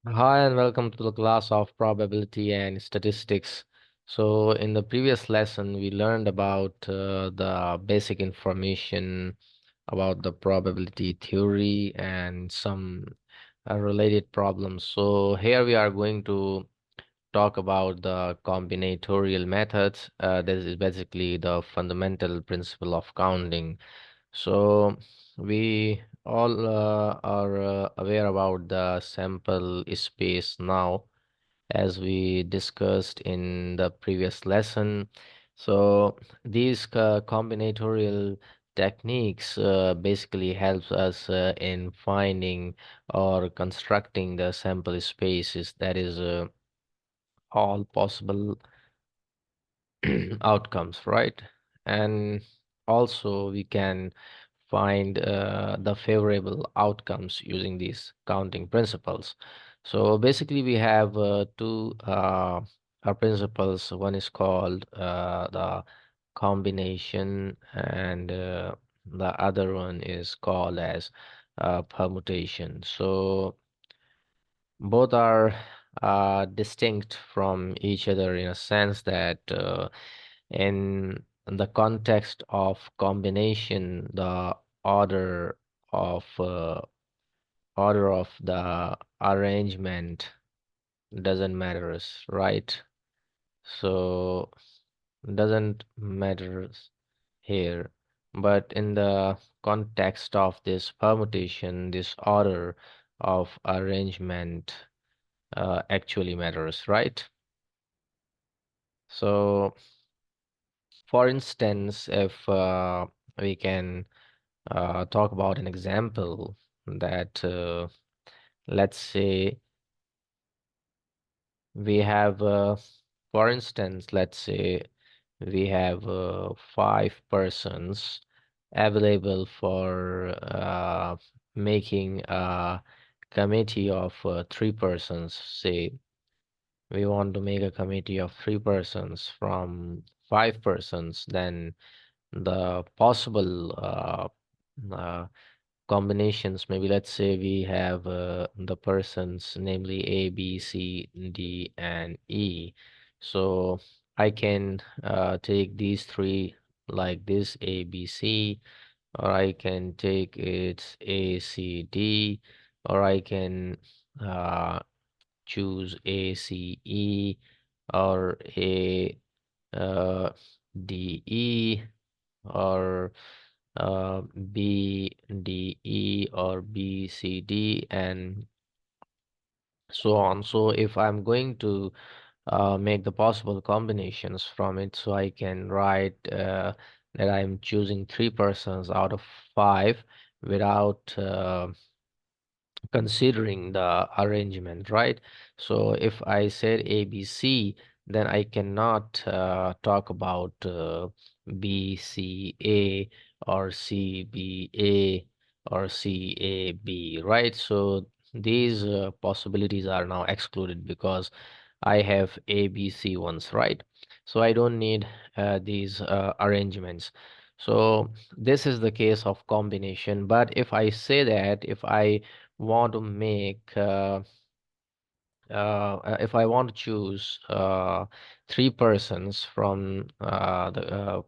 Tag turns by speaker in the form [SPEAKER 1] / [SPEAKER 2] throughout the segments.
[SPEAKER 1] Hi and welcome to the class of probability and statistics. So in the previous lesson, we learned about the basic information about the probability theory and some related problems. So here we are going to talk about the combinatorial methods. This is basically the fundamental principle of counting. So we all are aware about the sample space now, as we discussed in the previous lesson. So these combinatorial techniques basically helps us in finding or constructing the sample spaces, that is all possible outcomes, right? And also we can find the favorable outcomes using these counting principles. So basically we have two principles. One is called the combination, and the other one is called as permutation. So both are distinct from each other in a sense that in the context of combination, the order of order of the arrangement doesn't matter, right? So doesn't matter here. But in the context of this permutation, this order of arrangement actually matters, right? So, for instance, if we can talk about an example that, let's say, we have, for instance, let's say we have 5 persons available for making a committee of 3 persons. Say we want to make a committee of 3 persons from 5 persons, then the possible uh, combinations, maybe let's say we have the persons, namely A, B, C, D, and E. So I can take these three like this, A, B, C, or I can take it A, C, D, or I can uh, choose A, C, E, or A, uh, D, E, or uh, B, D, E, or B, C, D, and so on. So if I'm going to make the possible combinations from it, so I can write that I'm choosing 3 persons out of 5 without considering the arrangement, right? So if I said ABC, then I cannot talk about BCA or CBA or CAB, right? So these possibilities are now excluded because I have ABC ones, right? So I don't need these arrangements. So this is the case of combination. But if I want to make if I want to choose 3 persons from the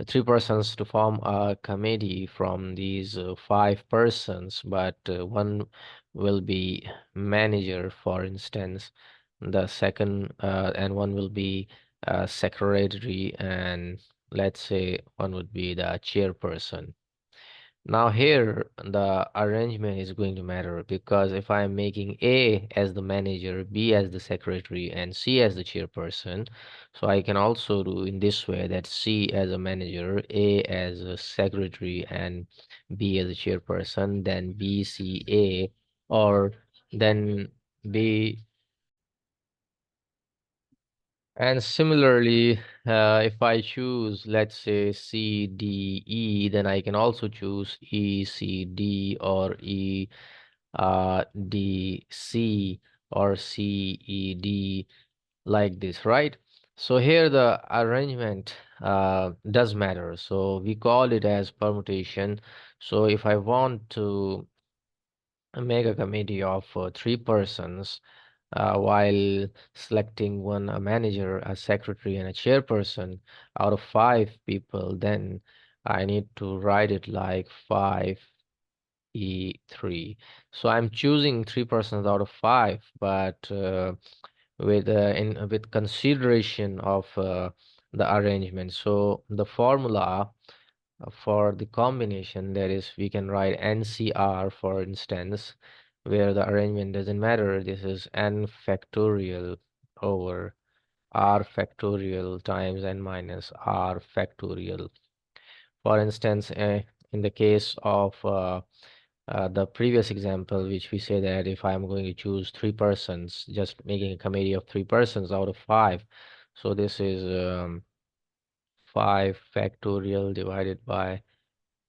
[SPEAKER 1] 3 persons to form a committee from these 5 persons, but one will be manager, for instance, the second and one will be secretary, and let's say one would be the chairperson. Now here the arrangement is going to matter, because if I am making A as the manager, B as the secretary, and C as the chairperson, so I can also do in this way, that C as a manager, A as a secretary, and B as a chairperson, then B, C, A, or then B. And similarly, if I choose, let's say, C, D, E, then I can also choose E, C, D, or E, D, C, or C, E, D, like this, right? So here the arrangement does matter. So we call it as permutation. So if I want to make a committee of three persons while selecting one a manager, a secretary, and a chairperson out of five people, then I need to write it like 5E3. So I'm choosing three persons out of five, but with consideration of the arrangement. So the formula for the combination, that is, we can write NCR, for instance, where the arrangement doesn't matter. This is n factorial over r factorial times n minus r factorial. For instance, in the case of the previous example, which we say that if I'm going to choose three persons, just making a committee of three persons out of five, so this is 5 factorial divided by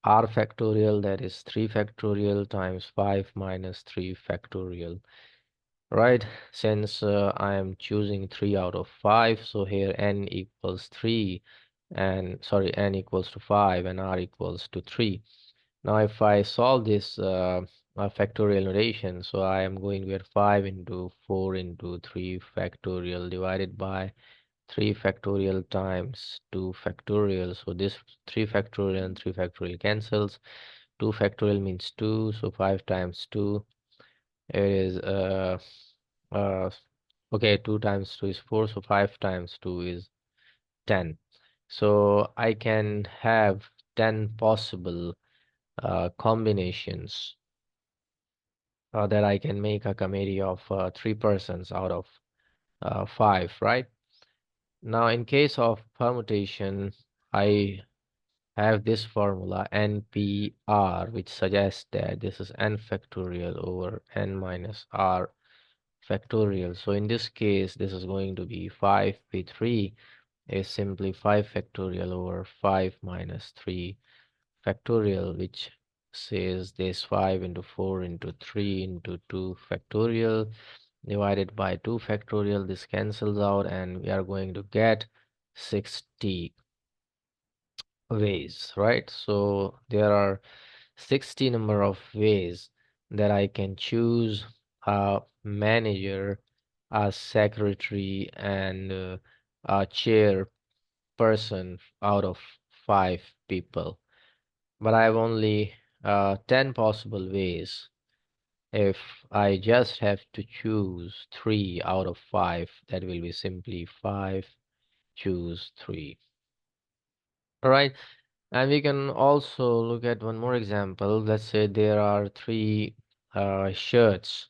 [SPEAKER 1] r factorial, that is 3 factorial times 5 minus 3 factorial. Right, since I am choosing 3 out of 5, so here n equals 3, and sorry, n equals to 5 and r equals to 3. Now if I solve this factorial notation, so I am going with 5 into 4 into 3 factorial divided by 3 factorial times 2 factorial. So this 3 factorial and 3 factorial cancels. 2 factorial means 2, so 5 times 2, it is uh okay, 2 times 2 is 4, so 5 times 2 is 10. So I can have 10 possible combinations that I can make a committee of three persons out of five, right? Now, in case of permutation, I have this formula NPR, which suggests that this is n factorial over n minus r factorial. So in this case, this is going to be 5p3 is simply 5 factorial over 5 minus 3 factorial, which says this 5 into 4 into 3 into 2 factorial divided by 2 factorial. This cancels out and we are going to get 60 ways, right? So there are 60 number of ways that I can choose a manager, a secretary, and a chair person out of five people. But I have only 10 possible ways. If I just have to choose three out of five, that will be simply 5 choose 3. All right. And we can also look at one more example. Let's say there are three shirts.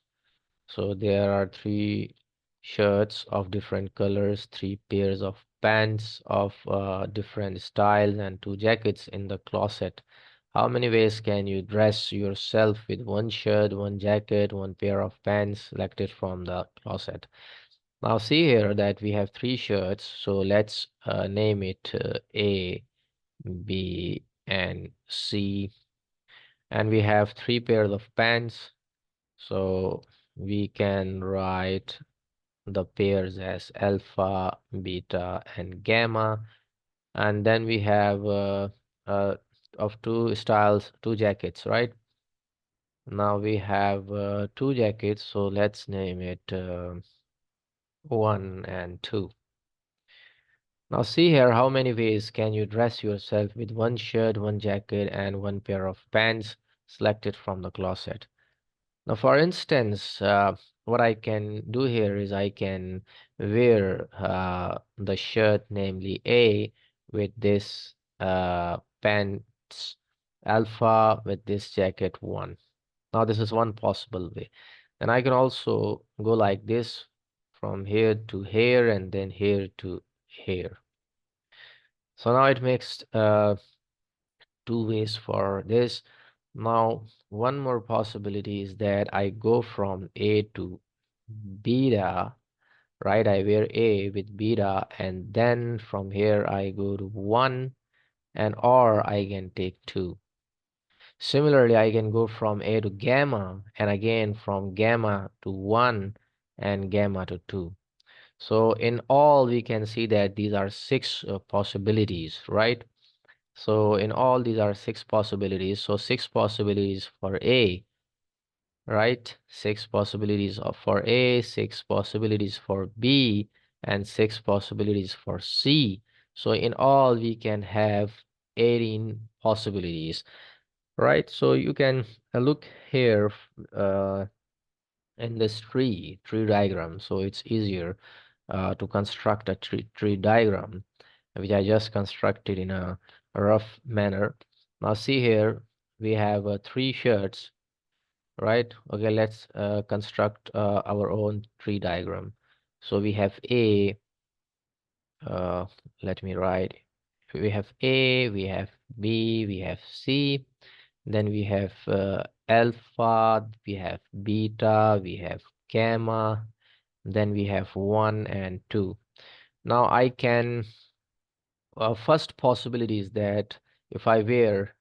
[SPEAKER 1] So there are three shirts of different colors, three pairs of pants of different styles, and two jackets in the closet. How many ways can you dress yourself with one shirt, one jacket, one pair of pants selected from the closet? Now see here that we have three shirts, so let's name it A, B, and C. And we have three pairs of pants, so we can write the pairs as alpha, beta, and gamma. And then we have uh, of two styles, two jackets, right? Now we have two jackets, so let's name it 1 and 2. Now see here, how many ways can you dress yourself with one shirt, one jacket, and one pair of pants selected from the closet? Now, for instance, what I can do here is I can wear the shirt, namely A, with this pants alpha, with this jacket 1. Now, this is one possible way. And I can also go like this from here to here and then here to here. So now it makes two ways for this. Now, one more possibility is that I go from A to beta, right? I wear A with beta, and then from here I go to 1, and or I can take 2. Similarly, I can go from A to gamma, and again from gamma to 1 and gamma to 2. So in all, we can see that these are six possibilities, right? So in all, these are six possibilities. So six possibilities for A. right? Six possibilities for A, six possibilities for B, and six possibilities for C. So in all, we can have 18 possibilities, right? So you can look here in this tree diagram. So it's easier to construct a tree diagram, which I just constructed in a rough manner. Now see here, we have three shirts, right? Okay, let's construct our own tree diagram. So we have A, uh, let me write. We have A, we have B, we have C, then we have alpha, we have beta, we have gamma, then we have 1 and 2. Now I can, first possibility is that if I wear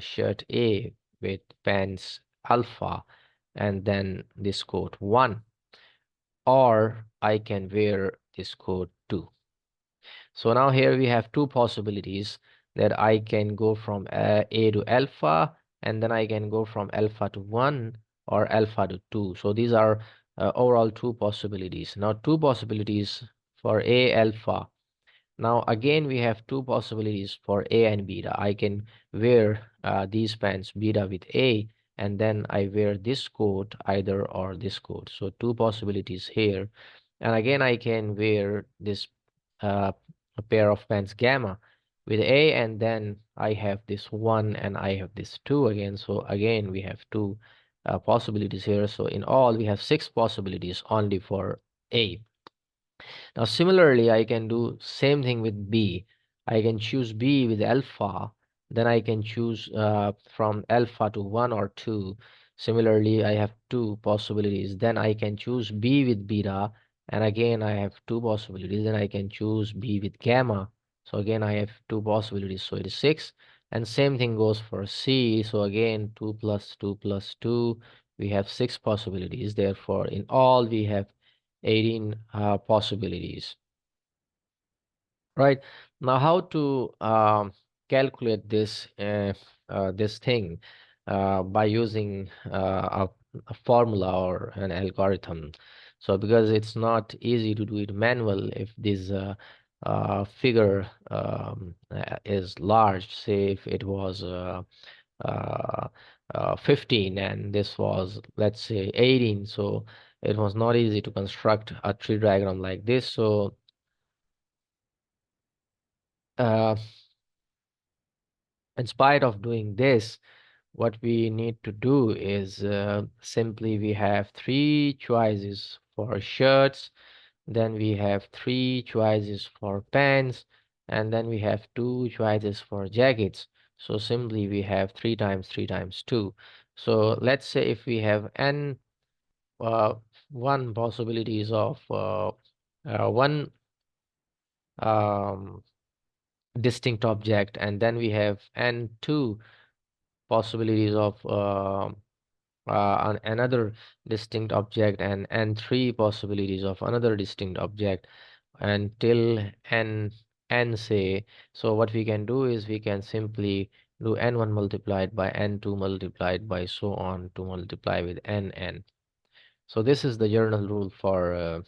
[SPEAKER 1] shirt A with pants alpha and then this coat 1, or I can wear this coat 2. So now here we have two possibilities, that I can go from A to alpha, and then I can go from alpha to 1 or alpha to 2. So these are overall two possibilities. Now two possibilities for A alpha. Now again we have two possibilities for A and beta. I can wear these pants beta with A, and then I wear this coat either or this coat. So two possibilities here. And again I can wear this a pair of pants gamma with A, and then I have this 1 and I have this 2 again. So again we have two possibilities here. So in all we have six possibilities only for A. Now similarly, I can do same thing with B. I can choose B with alpha, then I can choose from alpha to 1 or 2. Similarly, I have two possibilities. Then I can choose B with beta, and again I have two possibilities. Then I can choose B with gamma. So again I have two possibilities. So it is 6. And same thing goes for C. So again 2 plus 2 plus 2. We have six possibilities. Therefore, in all we have 18 possibilities. Right. Now, how to calculate this thing by using a formula or an algorithm. So because it's not easy to do it manual, if this figure is large, say if it was uh, 15 and this was, let's say, 18, so it was not easy to construct a tree diagram like this. So uh, in spite of doing this, what we need to do is simply we have three choices for shirts, then we have three choices for pants, and then we have two choices for jackets. So simply we have 3 times 3 times 2. So let's say if we have n uh, one possibilities of one um, distinct object, and then we have n two possibilities of another distinct object, and three possibilities of another distinct object until n say. So what we can do is we can simply do n1 multiplied by n2 multiplied by so on to multiply with n. So this is the general rule for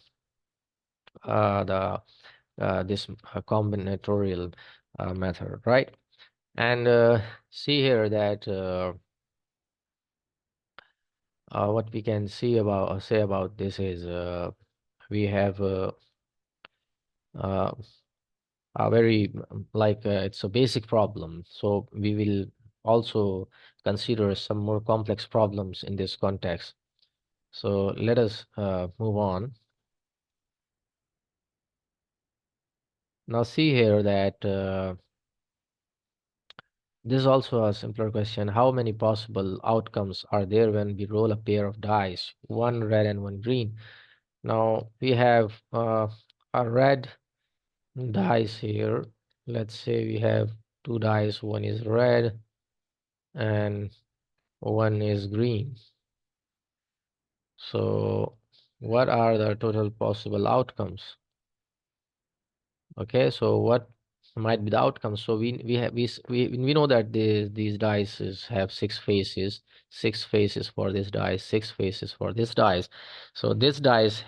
[SPEAKER 1] the this combinatorial method, right? And see here that what we can see about say about this is we have uh, a very like it's a basic problem. So we will also consider some more complex problems in this context. So let us move on. Now see here that this is also a simpler question. How many possible outcomes are there when we roll a pair of dice, one red and one green? Now we have a red dice here. Let's say we have two dice, one is red and one is green. So what are the total possible outcomes? Okay, so what might be the outcome. So we know that these dice have six faces for this dice, six faces for this dice. So this dice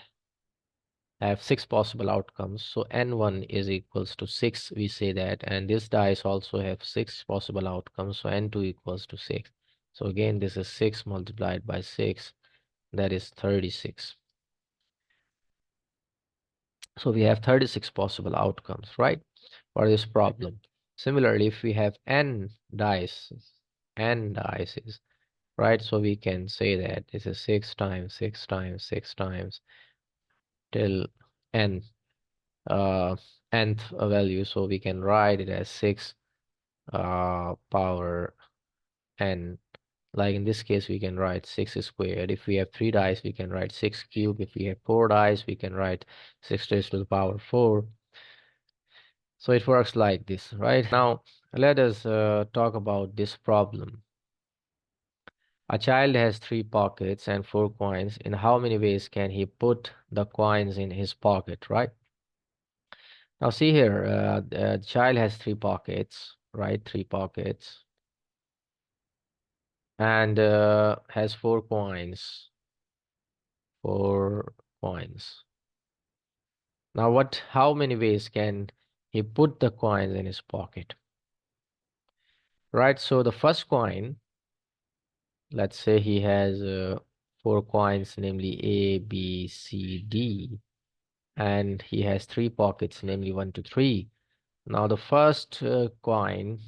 [SPEAKER 1] have six possible outcomes. So n1 is equals to 6, we say that, and this dice also have six possible outcomes. So n2 equals to 6. So again, this is 6 multiplied by 6, that is 36. So we have 36 possible outcomes, right, for this problem. Similarly, if we have n dices, right, so we can say that this is 6 times 6 times 6 times till n uh, nth value. So we can write it as 6 power n. Like in this case, we can write 6 squared. If we have 3 dice, we can write 6 cubed. If we have 4 dice, we can write 6 raised to the power 4. So it works like this, right? Now, let us talk about this problem. A child has 3 pockets and 4 coins. In how many ways can he put the coins in his pocket, right? Now see here, the child has 3 pockets, right? 3 pockets, and has 4 coins. 4 coins. Now how many ways can he put the coins in his pocket? Right, so the first coin, let's say he has 4 coins, namely A, B, C, D, and he has 3 pockets, namely 1 to 3. Now the first coin,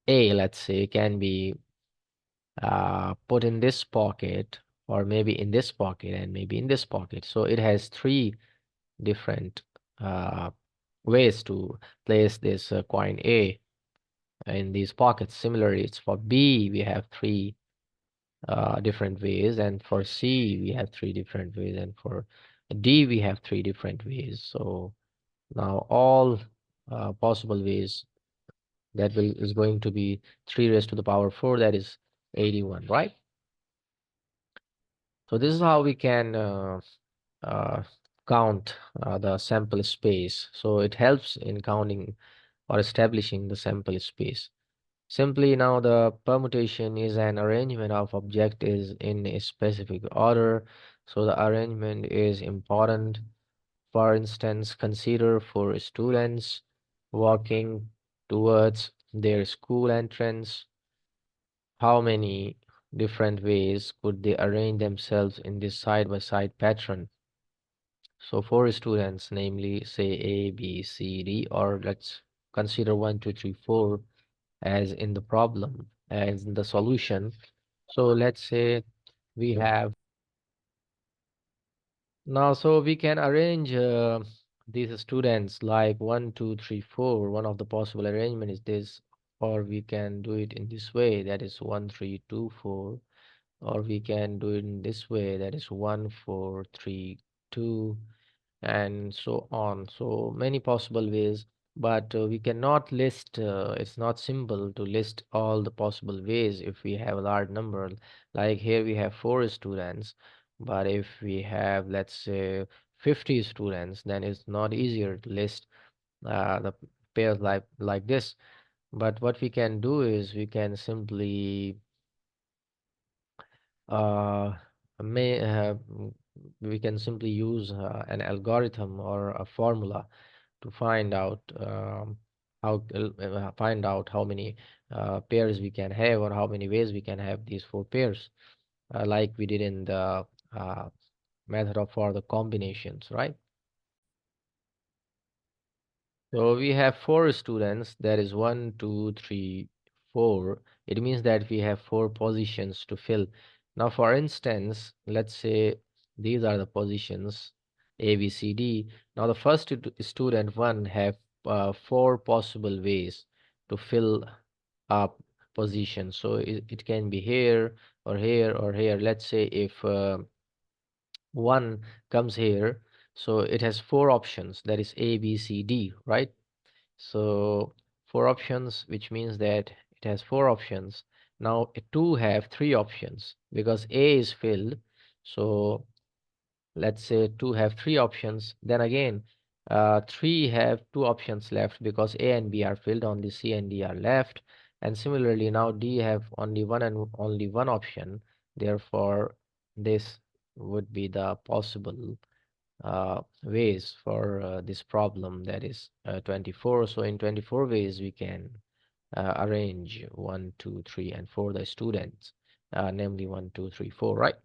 [SPEAKER 1] A, let's say, can be put in this pocket, or maybe in this pocket, and maybe in this pocket. So it has 3 different uh, ways to place this coin A in these pockets. Similarly, it's for B, we have 3 different ways, and for C, we have 3 different ways, and for D, we have 3 different ways. So now all possible ways, that is going to be 3 raised to the power 4, that is 81, right? So this is how we can uh, count the sample space. So it helps in counting or establishing the sample space. Simply, now the permutation is an arrangement of objectives in a specific order. So the arrangement is important. For instance, consider 4 students walking towards their school entrance. How many different ways could they arrange themselves in this side-by-side pattern? So 4 students, namely say A, B, C, D, or let's consider 1, 2, 3, 4 as in the problem, as in the solution. So let's say we have now, so we can arrange these students like 1, 2, 3, 4. One of the possible arrangement is this, or we can do it in this way, that is 1, 3, 2, 4, or we can do it in this way, that is 1, 4, 3, 2, and so on. So many possible ways, but we cannot list, it's not simple to list all the possible ways if we have a large number. Like here we have 4 students, but if we have, let's say, 50 students, then it's not easier to list the pairs like this. But what we can do is we can simply uh, may we can simply use an algorithm or a formula to find out how many pairs we can have, or how many ways we can have these 4 pairs, like we did in the uh, method of for the combinations, right? So we have 4 students, that is 1, 2, 3, 4. It means that we have 4 positions to fill. Now, for instance, let's say these are the positions A, B, C, D. Now, the first student 1 have 4 possible ways to fill up position. So it can be here or here or here. Let's say if 1 comes here, so it has 4 options, that is A, B, C, D, right? So 4 options, which means that it has 4 options. Now 2 have 3 options because A is filled. So let's say 2 have 3 options. Then again, 3 have two options left because A and B are filled, only C and D are left. And similarly, now D have only one and only one option. Therefore, this would be the possible ways for this problem, that is 24. So in 24 ways, we can arrange 1, 2, 3, and 4 the students, namely 1, 2, 3, 4, right?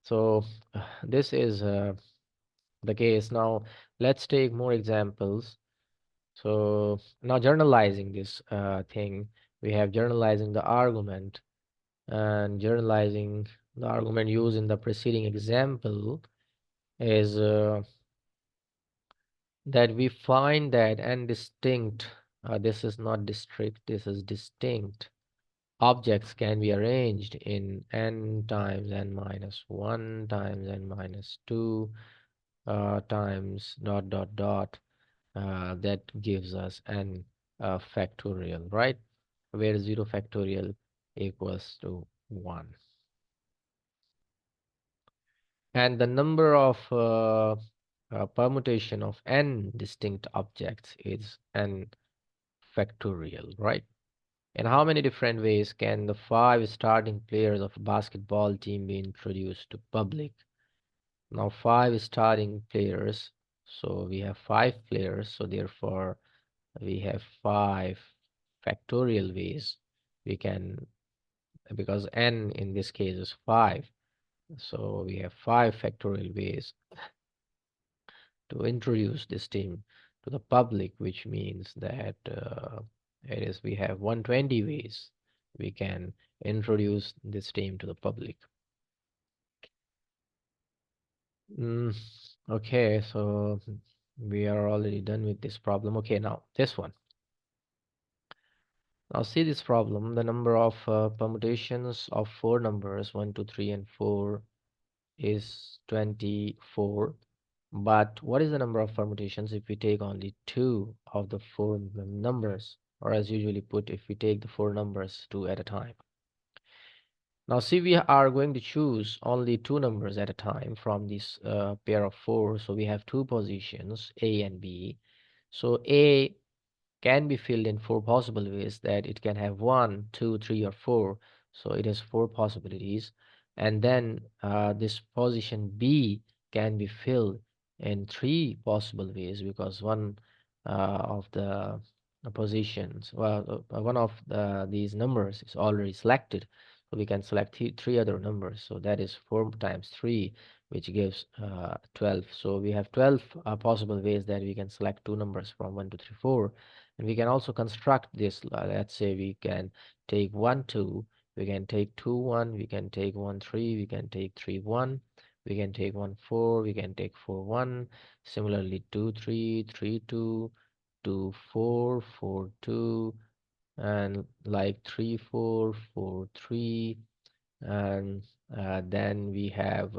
[SPEAKER 1] So this is the case. Now let's take more examples. So now generalizing this thing, we have generalizing the argument, and generalizing the argument used in the preceding example is that we find that n distinct, this is not distinct, this is distinct, objects can be arranged in n times n minus 1 times n minus 2 times dot dot dot, that gives us n factorial, right? Where 0 factorial equals to 1. And the number of permutation of n distinct objects is n factorial, right? In how many different ways can the 5 starting players of a basketball team be introduced to public? Now 5 starting players, so we have 5 players, so therefore we have 5 factorial ways we can, because n in this case is 5, so we have 5 factorial ways to introduce this team to the public, which means that it is we have 120 ways we can introduce this team to the public. Mm, okay, so we are already done with this problem. Okay, now this one. Now see this problem. The number of permutations of four numbers 1, 2, 3, and 4 is 24. But what is the number of permutations if we take only two of the four numbers, or as usually put, if we take the four numbers two at a time? Now see, we are going to choose only two numbers at a time from this pair of four. So we have two positions, A and B. So A can be filled in four possible ways, that it can have 1, 2, 3, or 4. So it has four possibilities. And then this position B can be filled in three possible ways, because one of the positions, well, one of these numbers is already selected. So we can select three other numbers. So that is 4 times 3, which gives 12. So we have 12 possible ways that we can select two numbers from 1, 2, 3, 4. And we can also construct this. Let's say we can take 1, 2, we can take 2, 1, we can take 1, 3, we can take 3, 1, we can take 1, 4, we can take 4, 1. Similarly, 2, 3, 3, 2, 2, 4, 4, 2, and like 3, 4, 4, 3. And then we have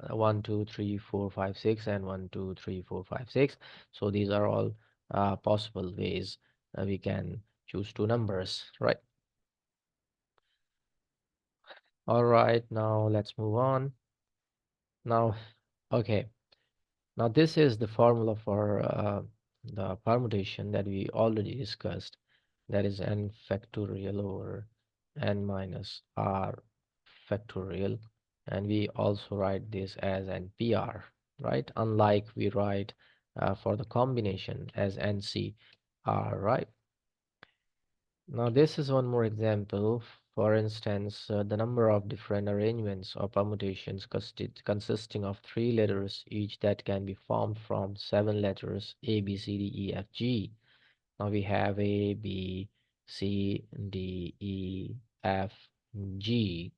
[SPEAKER 1] 1, 2, 3, 4, 5, 6, and 1, 2, 3, 4, 5, 6. So these are all possible ways we can choose two numbers, right? All right, now let's move on. Now, okay, now this is the formula for the permutation that we already discussed. That is n factorial over n minus r factorial. And we also write this as npr, right? Unlike we write for the combination as ncr, right? Now this is one more example. For instance, the number of different arrangements or permutations consisting of three letters each that can be formed from seven letters A, B, C, D, E, F, G. Now we have A, B, C, D, E, F, G.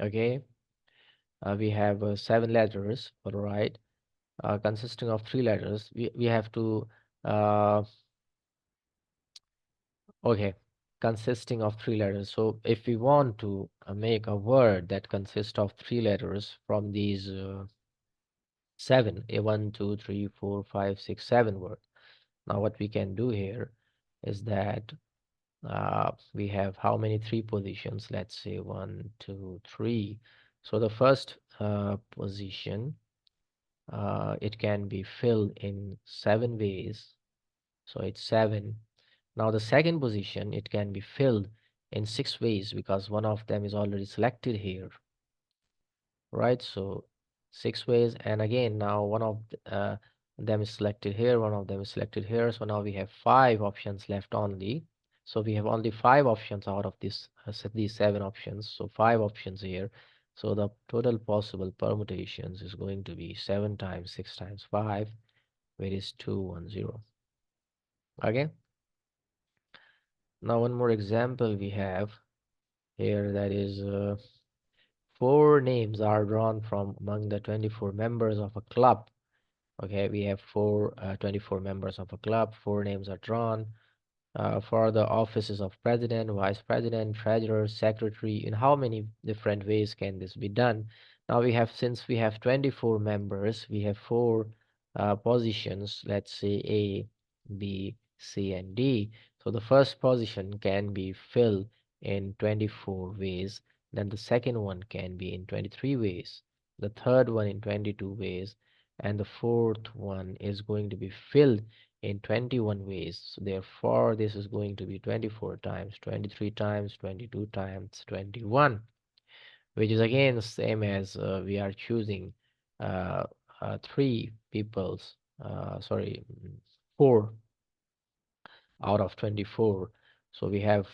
[SPEAKER 1] Okay, we have seven letters, all right, consisting of three letters. We have to uh, okay, consisting of three letters. So if we want to make a word that consists of three letters from these seven, a one, two, three, four, five, six, seven word. Now what we can do here is that we have how many three positions? Let's say 1, 2, 3. So the first position it can be filled in 7 ways. So it's 7. Now the second position, it can be filled in 6 ways because one of them is already selected here, right? So 6 ways, and again now one of them is selected here, one of them is selected here. So now we have 5 options left only. So we have only 5 options out of this these 7 options. So 5 options here. So the total possible permutations is going to be 7 times 6 times 5, where is 210. Okay. Now one more example we have here, that is 4 names are drawn from among the 24 members of a club. Okay, we have 24 members of a club. 4 names are drawn for the offices of president, vice president, treasurer, secretary. In how many different ways can this be done? Now we have, since we have 24 members, we have 4 positions, let's say A, B, C, and D. So the first position can be filled in 24 ways, then the second one can be in 23 ways, the third one in 22 ways, and the fourth one is going to be filled in 21 ways. So therefore, this is going to be 24 times, 23 times, 22 times, 21, which is again the same as we are choosing uh, 3 people's, sorry, 4 out of 24. So we have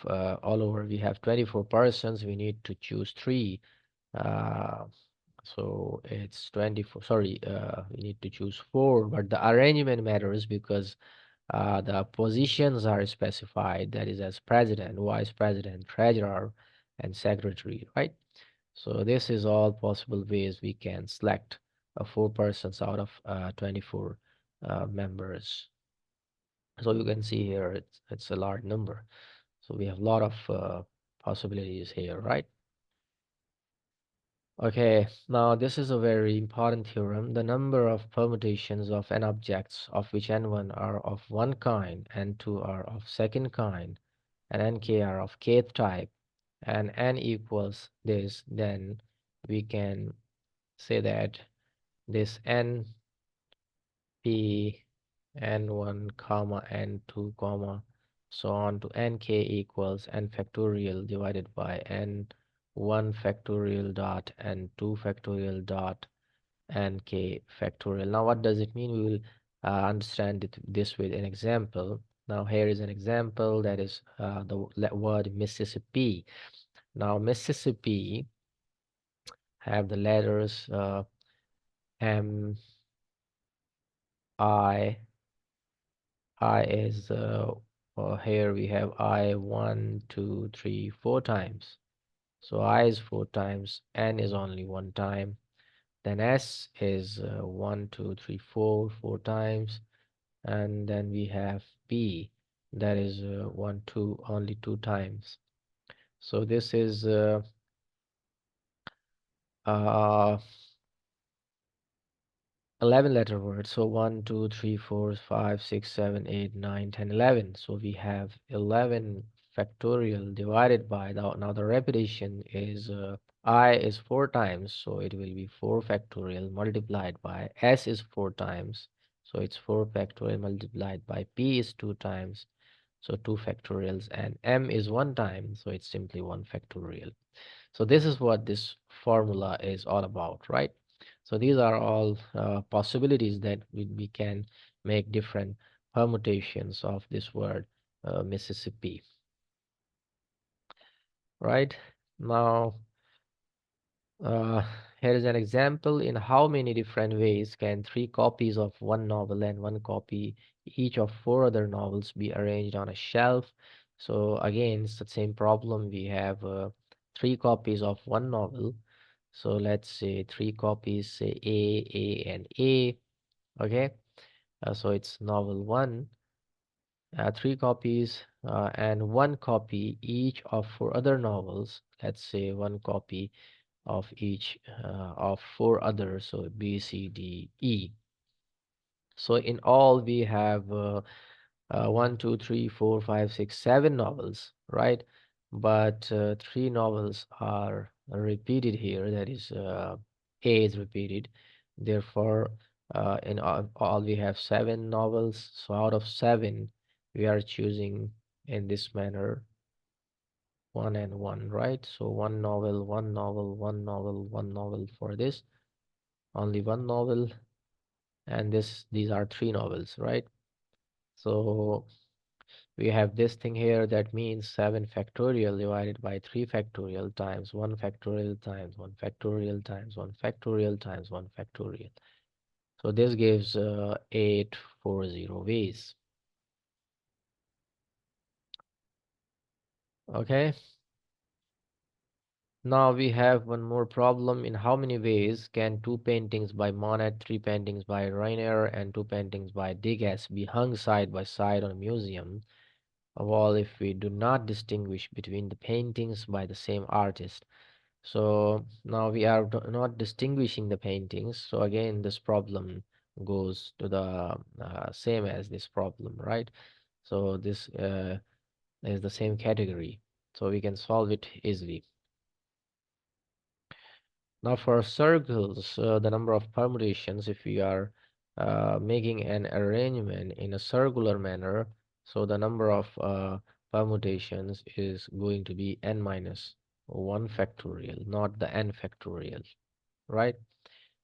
[SPEAKER 1] all over, we have 24 persons, we need to choose 3. Uh, so it's 24, sorry, we need to choose 4, but the arrangement matters because the positions are specified, that is as president, vice president, treasurer, and secretary, right? So this is all possible ways we can select 4 persons out of 24 members. So you can see here it's a large number. So we have a lot of possibilities here, right? Okay, now this is a very important theorem. The number of permutations of n objects of which n1 are of one kind, n2 are of second kind, and nk are of kth type, and n equals this, then we can say that this np n1 comma n2 comma so on to nk equals n factorial divided by n1 factorial dot n2 factorial dot nk factorial. Now what does it mean? We will understand this with an example. Now here is an example, that is the word Mississippi. Now Mississippi have the letters M, I. I is here we have I 1, 2, 3, 4 times. So I is 4 times, N is only 1 time. Then S is 1, 2, 3, 4, 4 times, and then we have B, that is 1, 2, only 2 times. So this is uh, 11 letter word. So 1, 2, 3, 4, 5, 6, 7, 8, 9, 10, 11. So we have 11 factorial divided by now the repetition is I is 4 times, so it will be 4 factorial multiplied by S is 4 times, so it's 4 factorial multiplied by P is 2 times, so 2 factorials, and M is 1 time, so it's simply 1 factorial. So this is what this formula is all about, right? So these are all possibilities that we can make different permutations of this word Mississippi, right? Now, uh, here is an example. In how many different ways can 3 copies of one novel and 1 copy each of 4 other novels be arranged on a shelf? So again, it's the same problem. We have 3 copies of one novel. So let's say 3 copies, say A, and A. Okay, so it's novel 1, 3 copies, and 1 copy each of 4 other novels. Let's say 1 copy of each of 4 others, so B, C, D, E. So in all, we have 1, 2, 3, 4, 5, 6, 7 novels, right? But 3 novels are repeated here. That is, A is repeated. Therefore, In all we have 7 novels, so out of 7 we are choosing in this manner 1 and 1, right? So one novel, one novel, one novel, one novel. For this only one novel, and these are 3 novels, right? So we have this thing here, that means 7 factorial divided by 3 factorial times 1 factorial times 1 factorial times 1 factorial times 1 factorial. So this gives 840 ways. Okay, now we have one more problem. In how many ways can 2 paintings by Monet, 3 paintings by Rainer, and 2 paintings by Degas be hung side by side on a museum wall if we do not distinguish between the paintings by the same artist? So now we are not distinguishing the paintings. So again, this problem goes to the same as this problem, right? So this is the same category. So we can solve it easily. Now for circles, the number of permutations, if we are making an arrangement in a circular manner, so the number of permutations is going to be n minus 1 factorial, not the n factorial, right?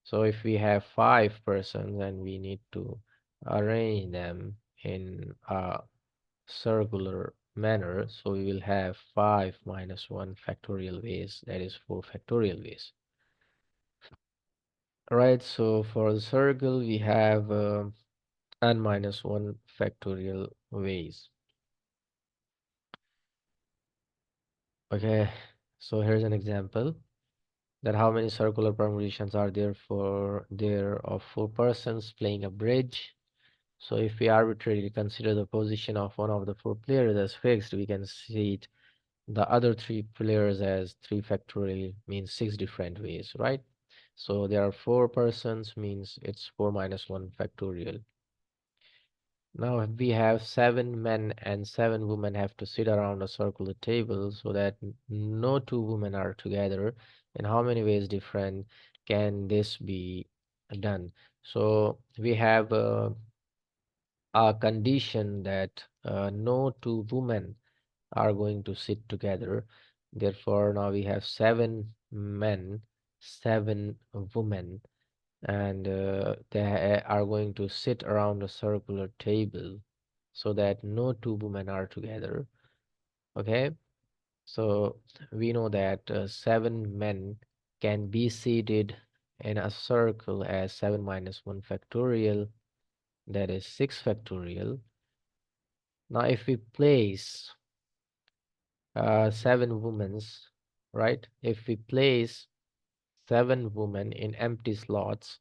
[SPEAKER 1] So if we have 5 persons and we need to arrange them in a circular manner, so we will have 5 minus 1 factorial ways, that is 4 factorial ways. Right, so for the circle we have n minus 1 factorial ways. Okay, so here's an example that how many circular permutations are there of 4 persons playing a bridge. So if we arbitrarily consider the position of one of the 4 players as fixed, we can see it, the other 3 players as 3 factorial means 6 different ways, right? So there are 4 persons means it's 4 minus 1 factorial. Now we have 7 men and 7 women have to sit around a circular table so that no 2 women are together. In how many ways different can this be done? So we have a condition that no 2 women are going to sit together. Therefore, now we have 7 men, 7 women, and they are going to sit around a circular table so that no 2 women are together. Okay, so we know that 7 men can be seated in a circle as 7 minus 1 factorial, that is 6 factorial. Now if we place 7 women's, right, if we place 7 women in empty slots,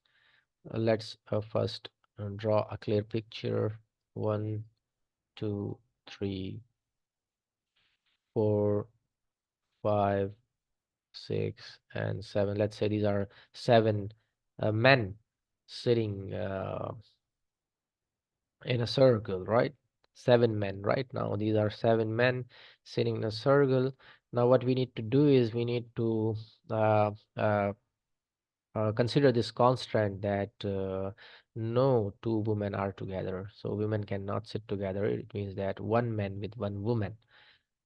[SPEAKER 1] let's first draw a clear picture. 1, 2, 3, 4, 5, 6, and 7. Let's say these are 7 men sitting in a circle, right? 7 men, right? Now these are 7 men sitting in a circle. Now what we need to do is we need to uh, uh, consider this constraint that no 2 women are together. So women cannot sit together. It means that 1 man with 1 woman,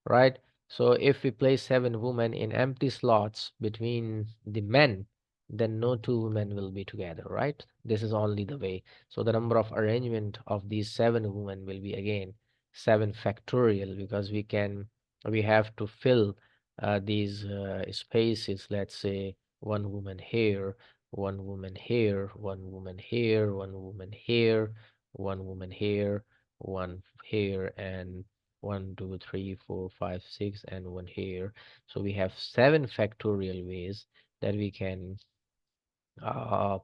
[SPEAKER 1] right? So if we place 7 women in empty slots between the men, then no 2 women will be together, right? This is only the way. So the number of arrangement of these 7 women will be again 7 factorial, because we have to fill these spaces. Let's say 1 woman here, 1 woman here, 1 woman here, 1 woman here, 1 woman here, one here, and 1, 2, 3, 4, 5, 6, and 1 here. So we have 7 factorial ways that we can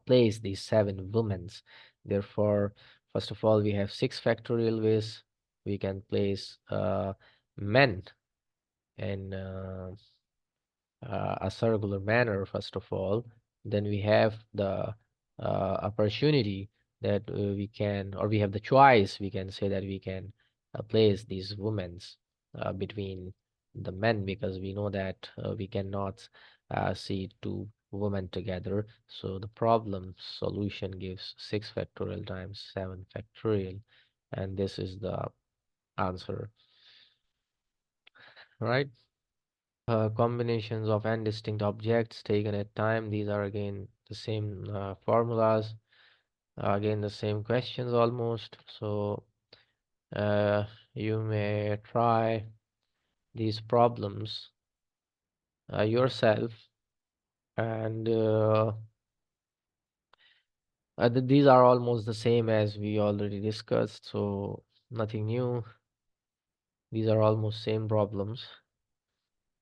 [SPEAKER 1] place these 7 womens. Therefore, first of all, we have 6 factorial ways. We can place men in a circular manner, first of all. Then we have the opportunity that we can, or we have the choice, we can say that we can place these women's between the men, because we know that we cannot see 2 women together. So the problem solution gives 6 factorial times 7 factorial, and this is the answer, right? Combinations of n distinct objects taken at time. These are again the same formulas, again the same questions almost. So you may try these problems yourself, and these are almost the same as we already discussed, so nothing new. These are almost same problems.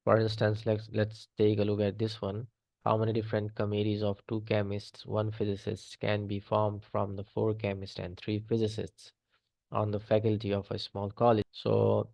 [SPEAKER 1] For instance, let's take a look at this one. How many different committees of 2 chemists, 1 physicist can be formed from the 4 chemists and 3 physicists on the faculty of a small college? So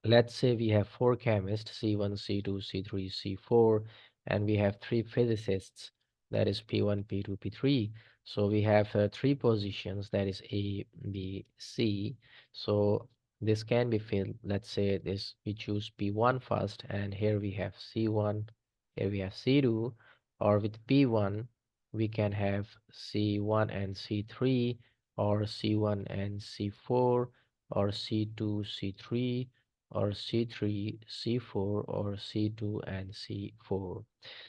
[SPEAKER 1] let's say we have 4 chemists, C1, C2, C3, C4, and we have 3 physicists, that is P1, P2, P3. So we have 3 positions, that is A, B, C. So this can be filled. Let's say this, we choose P1 first, and here we have C1, here we have C2, or with P1, we can have C1 and C3, or C1 and C4, or C2, C3, or C3, C4, or C2 and C4.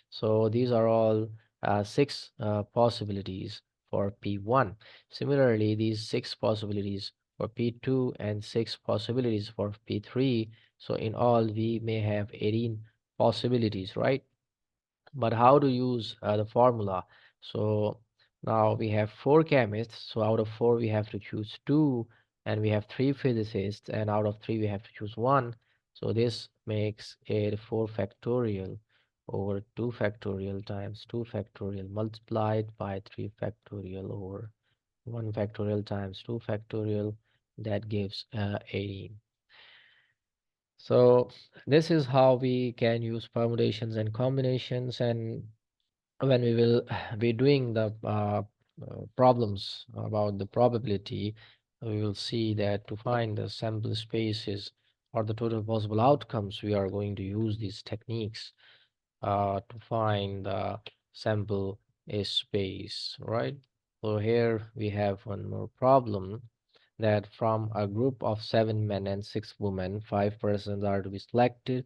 [SPEAKER 1] So these are all 6 possibilities for P1. Similarly, these 6 possibilities for P2 and 6 possibilities for P3. So in all, we may have 18 possibilities, right? But how to use the formula? So now we have 4 chemists, so out of 4 we have to choose 2, and we have 3 physicists, and out of 3 we have to choose 1. So this makes it 4 factorial over 2 factorial times 2 factorial multiplied by 3 factorial over 1 factorial times 2 factorial. That gives 18. So this is how we can use permutations and combinations. And when we will be doing the problems about the probability, we will see that to find the sample spaces or the total possible outcomes, we are going to use these techniques to find the sample space, right? So here we have one more problem, that from a group of 7 men and 6 women, 5 persons are to be selected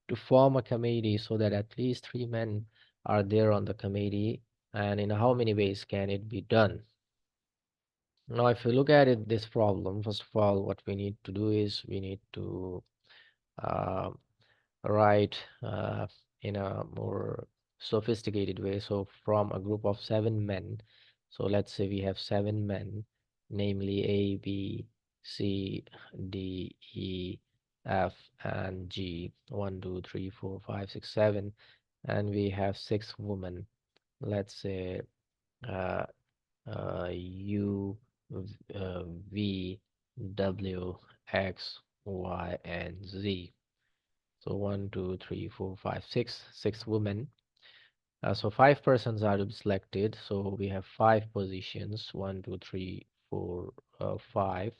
[SPEAKER 1] to form a committee so that at least 3 men are there on the committee, and in how many ways can it be done? Now, if you look at it, this problem, first of all, what we need to do is we need to uh, write in a more sophisticated way. So from a group of 7 men, so let's say we have 7 men, namely A, B, C, D, E, F, and G. 1, 2, 3, 4, 5, 6, 7, and we have 6 women. Let's say uh, U, V, W, X, Y, and Z. So one, two, three, four, five, six women. So 5 persons are to be selected. So we have 5 positions. One, two, three, four, five.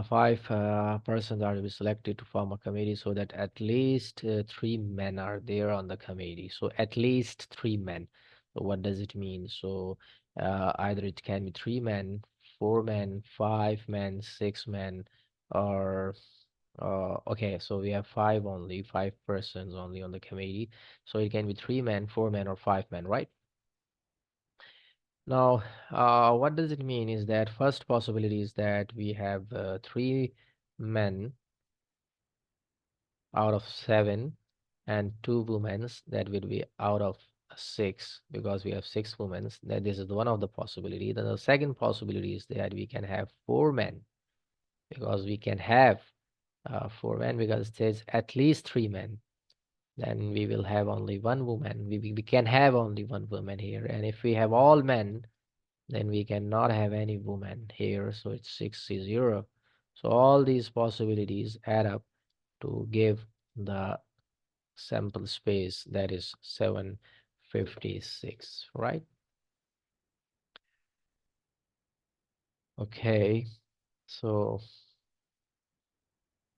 [SPEAKER 1] 5 persons are to be selected to form a committee so that at least 3 men are there on the committee. So at least 3 men. So what does it mean? So either it can be 3 men, 4 men, 5 men, 6 men, or okay, so we have 5 persons only on the committee. So it can be 3 men, 4 men, or 5 men, right? Now, what does it mean is that first possibility is that we have 3 men out of 7 and 2 women. That will be out of 6, because we have 6 women. That this is one of the possibility. Then the second possibility is that we can have 4 men, because we can have 4 men, because it says at least 3 men. Then we will have only one woman. We can have only one woman here. And if we have all men, then we cannot have any woman here. So it's 60. So all these possibilities add up to give the sample space, that is 756, right? Okay, so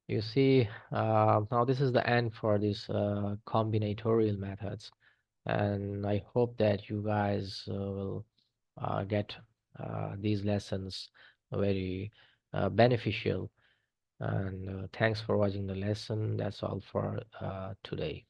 [SPEAKER 1] you see, now this is the end for these combinatorial methods. and I hope that you guys will get these lessons very beneficial. And thanks for watching the lesson. That's all for today.